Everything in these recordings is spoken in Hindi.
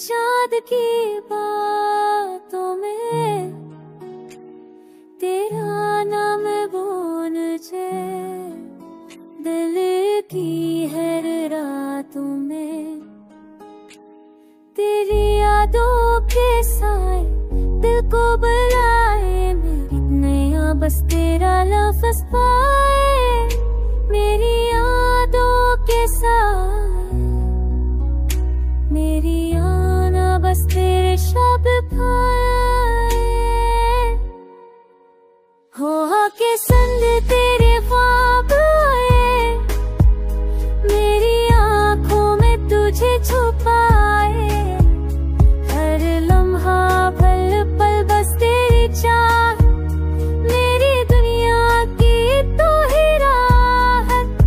चाँद की बातों में तेरा नाम बोलजे, दिल की हर रातों में तेरी यादों के साए दिल को बुलाए, मेरी नैया बस तेरा लफ्ज़ पाए, मेरी यादों के साए मेरी आना बस तेरे शब्द पाए। हो के संग तेरे ख्वाब आए, मेरी आँखों में तुझे छुपाए, हर लम्हा पल पल बस तेरी चाह, मेरी दुनिया की तो ही राहत,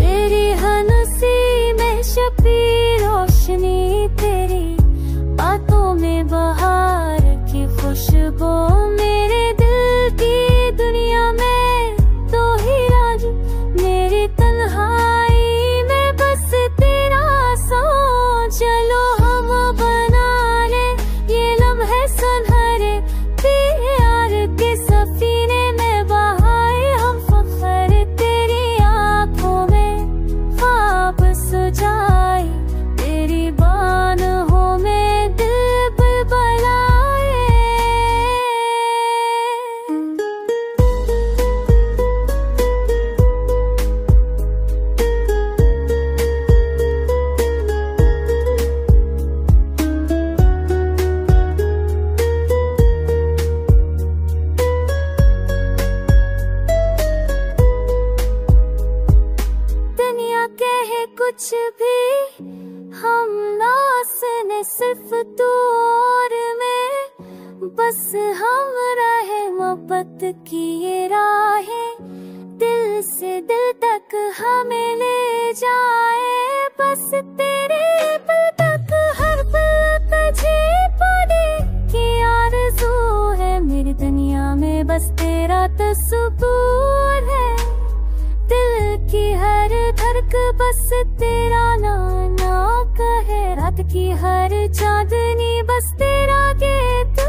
तेरी हंसी में छुपी रोशनी, तेरी बातों में बहार की खुशबू, मेरे दिल की दुनिया में तो ही राज, मेरी तन्हाई में बस तेरा सो। चलो हम बना ले ये लम्हे सुनहरे, प्यार के सफीने में बहाए हम फख्र, तेरी आँखों में ख्वाब सुझाए, तेरी बाहों में दिल बुलबुलाए। दुनिया कहे कुछ भी हम ना सुने, सिर्फ तू और मैं, बस हम रहे मोहब्बत की ये राहें, दिल से दिल तक हमें ले जाए, बस तेरे पल तक हर पल तुझे पाने की आरज़ू है, मेरी दुनिया में बस तेरा तस्वूर है, दिल की हर धड़क बस तेरा नाम कहे, रात की हर चांदनी बस तेरा गीत